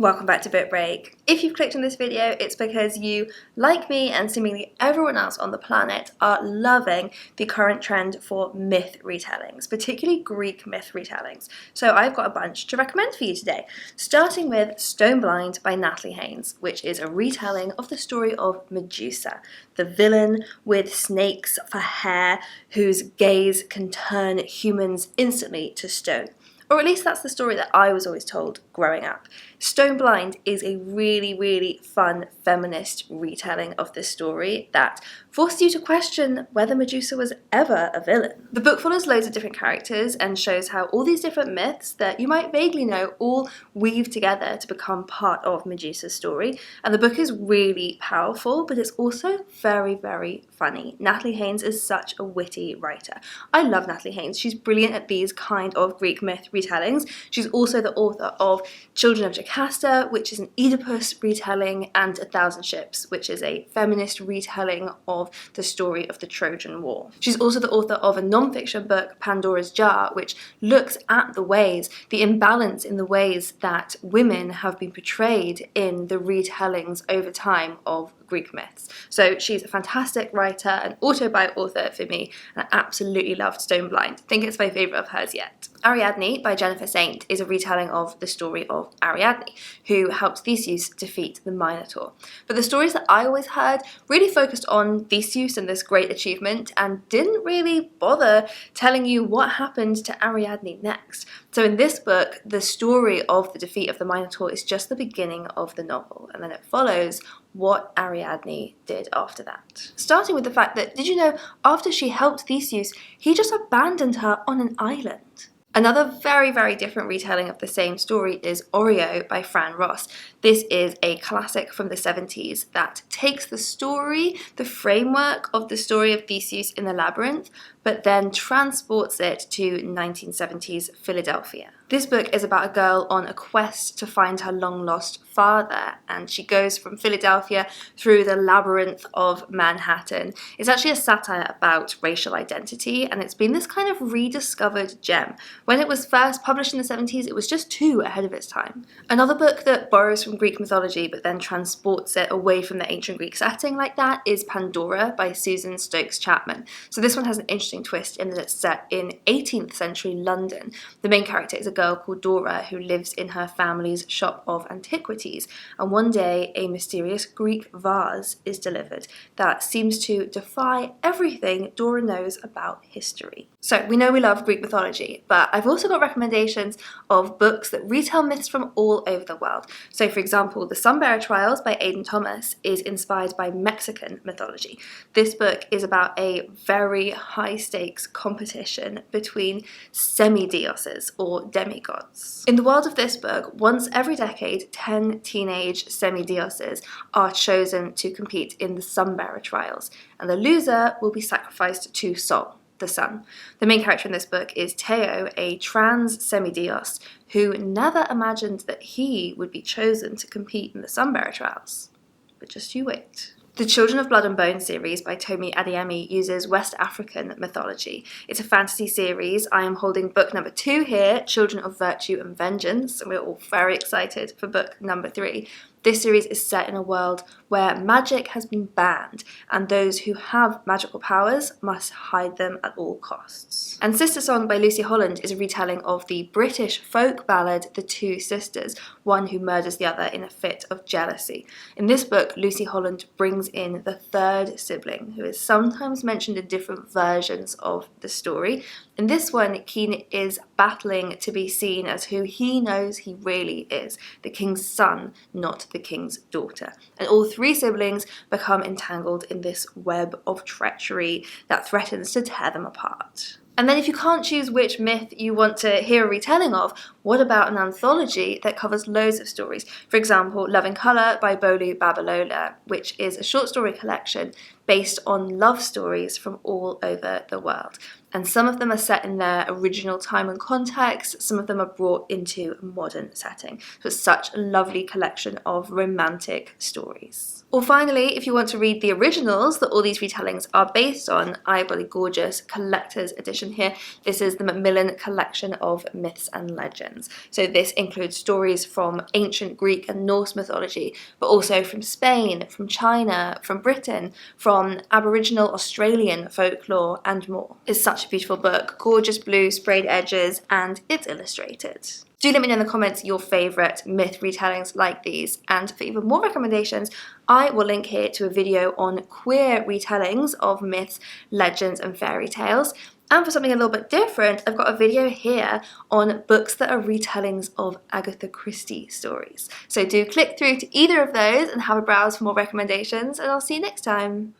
Welcome back to Book Break. If you've clicked on this video, it's because you, like me and seemingly everyone else on the planet, are loving the current trend for myth retellings, particularly Greek myth retellings. So I've got a bunch to recommend for you today, starting with Stone Blind by Natalie Haynes, which is a retelling of the story of Medusa, the villain with snakes for hair whose gaze can turn humans instantly to stone. Or at least that's the story that I was always told growing up. Stone Blind is a really fun feminist retelling of this story that forced you to question whether Medusa was ever a villain. The book follows loads of different characters and shows how all these different myths that you might vaguely know all weave together to become part of Medusa's story. And the book is really powerful, but it's also very funny. Natalie Haynes is such a witty writer. I love Natalie Haynes. She's brilliant at these kind of Greek myth retellings. She's also the author of Children of Jocasta, which is an Oedipus retelling, and 1,000 Ships, which is a feminist retelling of the story of the Trojan War. She's also the author of a non-fiction book, Pandora's Jar, which looks at the imbalance in the ways that women have been portrayed in the retellings over time of Greek myths. So she's a fantastic writer, an auto-buy author for me, and I absolutely loved Stone Blind. I think it's my favourite of hers yet. Ariadne by Jennifer Saint is a retelling of the story of Ariadne, who helped Theseus defeat the Minotaur. But the stories that I always heard really focused on Theseus and this great achievement and didn't really bother telling you what happened to Ariadne next. So in this book, the story of the defeat of the Minotaur is just the beginning of the novel, and then it follows what Ariadne did after that. Starting with the fact that, did you know, after she helped Theseus, he just abandoned her on an island? Another very different retelling of the same story is Oreo by Fran Ross. This is a classic from the 70s that takes the story, the framework of the story of Theseus in the Labyrinth, but then transports it to 1970s Philadelphia. This book is about a girl on a quest to find her long-lost father, and she goes from Philadelphia through the labyrinth of Manhattan. It's actually a satire about racial identity, and it's been this kind of rediscovered gem. When it was first published in the 70s, it was just 2 ahead of its time. Another book that borrows from Greek mythology but then transports it away from the ancient Greek setting like that is Pandora by Susan Stokes Chapman. So this one has an interesting twist in that it's set in 18th century London. The main character is a girl called Dora who lives in her family's shop of antiquities, and one day a mysterious Greek vase is delivered that seems to defy everything Dora knows about history. So we know we love Greek mythology, but I've also got recommendations of books that retell myths from all over the world. So for example, The Sunbearer Trials by Aidan Thomas is inspired by Mexican mythology. This book is about a very high stakes competition between semidioses or demigods. In the world of this book, once every decade, 10 teenage semidioses are chosen to compete in the Sunbearer Trials, and the loser will be sacrificed to Sol, the sun. The main character in this book is Teo, a trans semidios who never imagined that he would be chosen to compete in the Sunbearer Trials. But just you wait. The Children of Blood and Bone series by Tomi Adeyemi uses West African mythology. It's a fantasy series. I am holding book number 2 here, Children of Virtue and Vengeance, and we're all very excited for book number 3. This series is set in a world where magic has been banned, and those who have magical powers must hide them at all costs. And Sister Song by Lucy Holland is a retelling of the British folk ballad The Two Sisters, one who murders the other in a fit of jealousy. In this book, Lucy Holland brings in the 3rd sibling, who is sometimes mentioned in different versions of the story. In this one, Keen is battling to be seen as who he knows he really is, the king's son, not the king's daughter. And all 3 siblings become entangled in this web of treachery that threatens to tear them apart. And then if you can't choose which myth you want to hear a retelling of, what about an anthology that covers loads of stories? For example, Love in Colour by Bolu Babalola, which is a short story collection based on love stories from all over the world. And some of them are set in their original time and context, some of them are brought into a modern setting. So it's such a lovely collection of romantic stories. Or finally, if you want to read the originals that all these retellings are based on, I've got a gorgeous collector's edition here. This is the Macmillan collection of myths and legends. origins. So this includes stories from ancient Greek and Norse mythology, but also from Spain, from China, from Britain, from Aboriginal Australian folklore, and more. It's such a beautiful book, gorgeous blue sprayed edges, and it's illustrated. Do let me know in the comments your favourite myth retellings like these, and for even more recommendations, I will link here to a video on queer retellings of myths, legends and fairy tales. And for something a little bit different, I've got a video here on books that are retellings of Agatha Christie stories. So do click through to either of those and have a browse for more recommendations, and I'll see you next time.